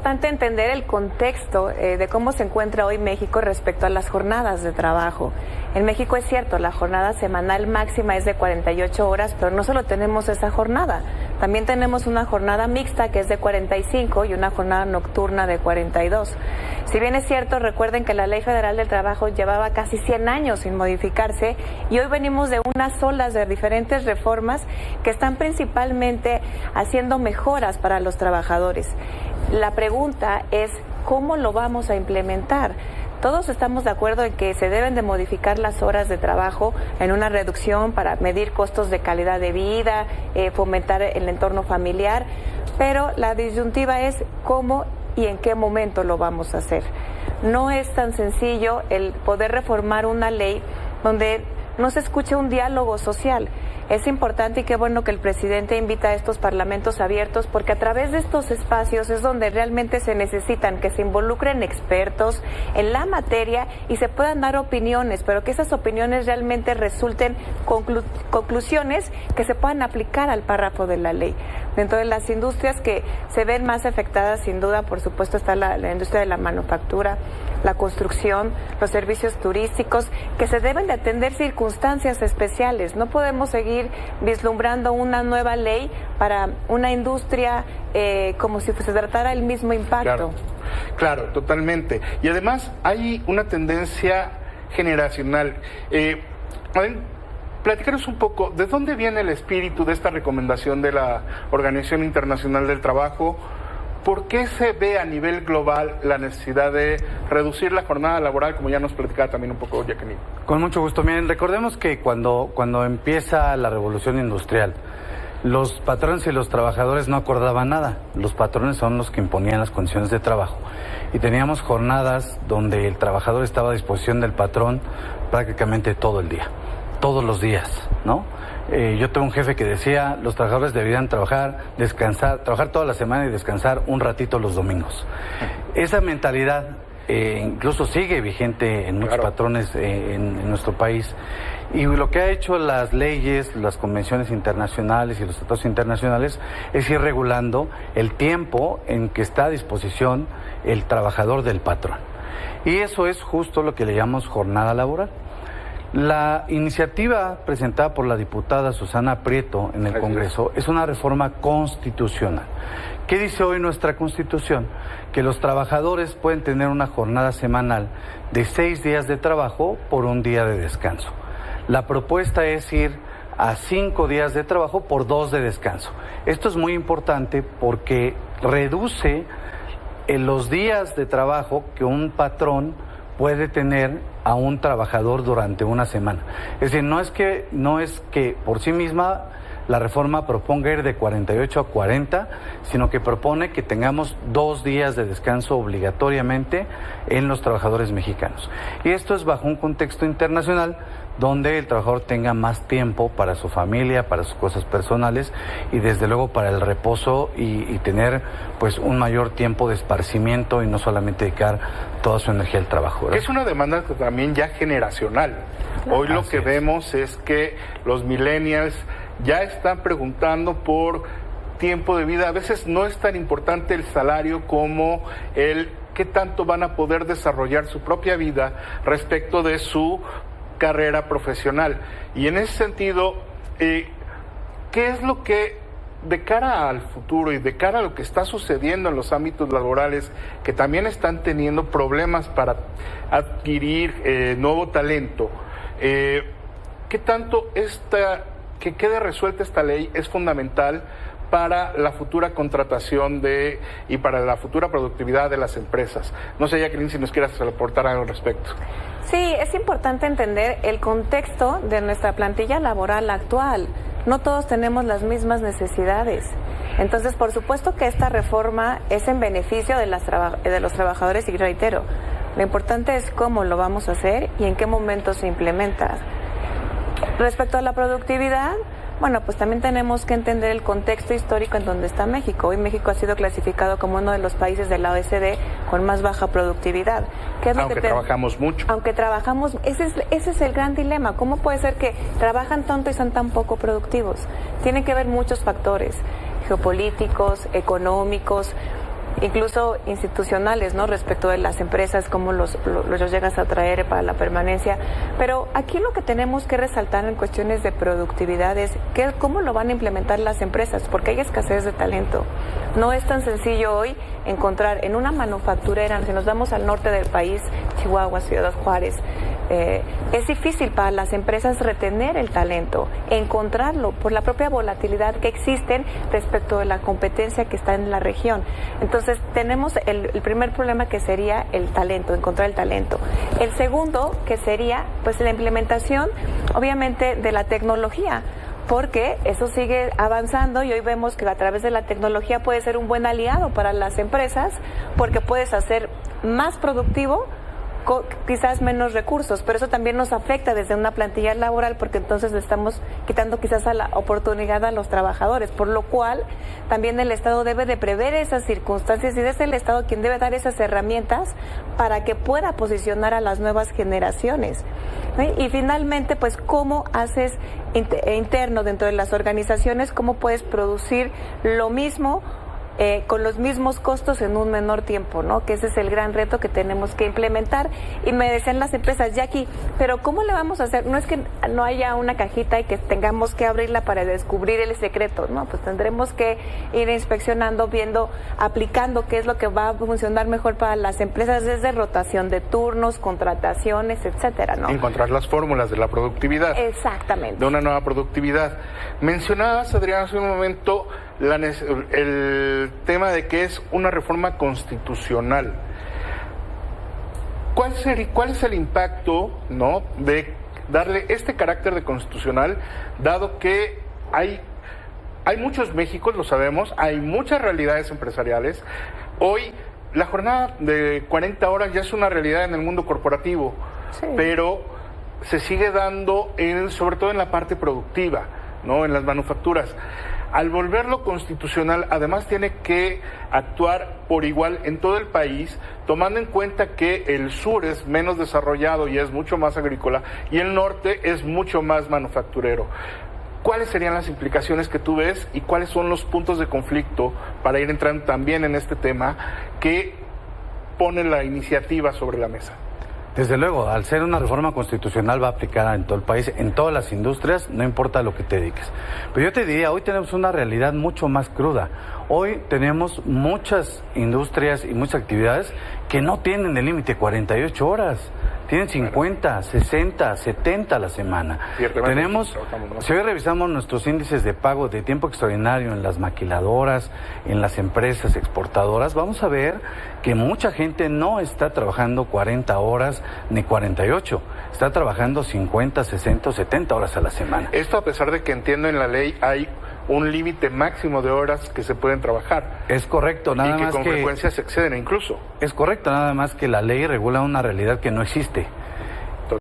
importante entender el contexto de cómo se encuentra hoy México respecto a las jornadas de trabajo. En México es cierto, la jornada semanal máxima es de 48 horas, pero no solo tenemos esa jornada, también tenemos una jornada mixta que es de 45 y una jornada nocturna de 42. Si bien es cierto, recuerden que la Ley Federal del Trabajo llevaba casi 100 años sin modificarse y hoy venimos de unas olas de diferentes reformas que están principalmente haciendo mejoras para los trabajadores. La pregunta es, ¿cómo lo vamos a implementar? Todos estamos de acuerdo en que se deben de modificar las horas de trabajo en una reducción para medir costos de calidad de vida, fomentar el entorno familiar, pero la disyuntiva es cómo y en qué momento lo vamos a hacer. No es tan sencillo el poder reformar una ley donde no se escuche un diálogo social. Es importante y qué bueno que el presidente invita a estos parlamentos abiertos, porque a través de estos espacios es donde realmente se necesitan que se involucren expertos en la materia y se puedan dar opiniones, pero que esas opiniones realmente resulten conclusiones que se puedan aplicar al párrafo de la ley. Dentro de las industrias que se ven más afectadas, sin duda, por supuesto, está la industria de la manufactura, la construcción, los servicios turísticos, que se deben de atender circunstancias especiales. No podemos seguir vislumbrando una nueva ley para una industria como si se tratara el mismo impacto. Claro, totalmente. Y además hay una tendencia generacional. Platicaros un poco, ¿de dónde viene el espíritu de esta recomendación de la Organización Internacional del Trabajo? ¿Por qué se ve a nivel global la necesidad de reducir la jornada laboral, como ya nos platicaba también un poco Jacqueline? Con mucho gusto. Miren, recordemos que cuando empieza la revolución industrial, los patrones y los trabajadores no acordaban nada. Los patrones son los que imponían las condiciones de trabajo. Y teníamos jornadas donde el trabajador estaba a disposición del patrón prácticamente todo el día, todos los días, ¿no? Yo tengo un jefe que decía, los trabajadores deberían trabajar toda la semana y descansar un ratito los domingos. Esa mentalidad incluso sigue vigente en muchos patrones en nuestro país. Y lo que ha hecho las leyes, las convenciones internacionales y los tratados internacionales es ir regulando el tiempo en que está a disposición el trabajador del patrón. Y eso es justo lo que le llamamos jornada laboral. La iniciativa presentada por la diputada Susana Prieto en el Congreso es una reforma constitucional. ¿Qué dice hoy nuestra Constitución? Que los trabajadores pueden tener una jornada semanal de 6 días de trabajo por un día de descanso. La propuesta es ir a 5 días de trabajo por 2 de descanso. Esto es muy importante porque reduce los días de trabajo que un patrón puede tener a un trabajador durante una semana. Es decir, no es que por sí misma la reforma proponga ir de 48 a 40, sino que propone que tengamos 2 días de descanso obligatoriamente en los trabajadores mexicanos. Y esto es bajo un contexto internacional donde el trabajador tenga más tiempo para su familia, para sus cosas personales y desde luego para el reposo y tener pues un mayor tiempo de esparcimiento y no solamente dedicar toda su energía al trabajo, ¿verdad? Es una demanda también ya generacional. Hoy lo que vemos es que los millennials ya están preguntando por tiempo de vida. A veces no es tan importante el salario como el qué tanto van a poder desarrollar su propia vida respecto de su carrera profesional. Y en ese sentido, ¿qué es lo que, de cara al futuro y de cara a lo que está sucediendo en los ámbitos laborales, que también están teniendo problemas para adquirir nuevo talento, qué tanto que quede resuelta esta ley es fundamental para la futura contratación y para la futura productividad de las empresas? No sé, Jacqueline, si nos quieras aportar algo al respecto. Sí, es importante entender el contexto de nuestra plantilla laboral actual. No todos tenemos las mismas necesidades. Entonces, por supuesto que esta reforma es en beneficio de los trabajadores y reitero, lo importante es cómo lo vamos a hacer y en qué momento se implementa. Respecto a la productividad, bueno, pues también tenemos que entender el contexto histórico en donde está México. Hoy México ha sido clasificado como uno de los países de la OECD con más baja productividad. Aunque trabajamos mucho. Aunque trabajamos, ese es el gran dilema. ¿Cómo puede ser que trabajan tanto y son tan poco productivos? Tiene que ver muchos factores, geopolíticos, económicos. incluso institucionales, ¿no? Respecto de las empresas, cómo los llegas a traer para la permanencia. Pero aquí lo que tenemos que resaltar en cuestiones de productividad es cómo lo van a implementar las empresas, porque hay escasez de talento. No es tan sencillo hoy encontrar en una manufacturera, si nos vamos al norte del país, Chihuahua, Ciudad Juárez, es difícil para las empresas retener el talento, encontrarlo por la propia volatilidad que existen respecto de la competencia que está en la región. Entonces tenemos el primer problema, que sería el talento, encontrar el talento. El segundo, que sería pues la implementación obviamente de la tecnología, porque eso sigue avanzando y hoy vemos que a través de la tecnología puede ser un buen aliado para las empresas, porque puedes hacer más productivo quizás menos recursos, pero eso también nos afecta desde una plantilla laboral, porque entonces le estamos quitando quizás a la oportunidad a los trabajadores, por lo cual también el Estado debe de prever esas circunstancias, y es el Estado quien debe dar esas herramientas para que pueda posicionar a las nuevas generaciones, ¿sí? Y finalmente, pues, ¿cómo haces interno dentro de las organizaciones? ¿Cómo puedes producir lo mismo con los mismos costos en un menor tiempo, ¿no? Que ese es el gran reto que tenemos que implementar. Y me decían las empresas, Jackie, pero ¿cómo le vamos a hacer? No es que no haya una cajita y que tengamos que abrirla para descubrir el secreto, ¿no? Pues tendremos que ir inspeccionando, viendo, aplicando qué es lo que va a funcionar mejor para las empresas, desde rotación de turnos, contrataciones, etcétera, ¿no? Encontrar las fórmulas de la productividad. Exactamente. De una nueva productividad. Mencionabas, Adrián, hace un momento el tema de que es una reforma constitucional. ¿Cuál es el impacto, ¿no?, de darle este carácter de constitucional, dado que hay muchos Méxicos, lo sabemos, hay muchas realidades empresariales? Hoy la jornada de 40 horas ya es una realidad en el mundo corporativo, sí, pero se sigue dando sobre todo en la parte productiva, ¿no?, en las manufacturas. Al volverlo constitucional, además tiene que actuar por igual en todo el país, tomando en cuenta que el sur es menos desarrollado y es mucho más agrícola, y el norte es mucho más manufacturero. ¿Cuáles serían las implicaciones que tú ves y cuáles son los puntos de conflicto, para ir entrando también en este tema, que pone la iniciativa sobre la mesa? Desde luego, al ser una reforma constitucional va aplicada en todo el país, en todas las industrias, no importa lo que te dediques. Pero yo te diría, hoy tenemos una realidad mucho más cruda. Hoy tenemos muchas industrias y muchas actividades que no tienen el límite 48 horas. Tienen 50, 60, 70 a la semana. Tenemos, si hoy revisamos nuestros índices de pago de tiempo extraordinario en las maquiladoras, en las empresas exportadoras, vamos a ver que mucha gente no está trabajando 40 horas ni 48, está trabajando 50, 60 o 70 horas a la semana. Esto a pesar de que entiendo en la ley hay un límite máximo de horas que se pueden trabajar. Es correcto, nada más que con frecuencia se exceden incluso. Es correcto, nada más que la ley regula una realidad que no existe.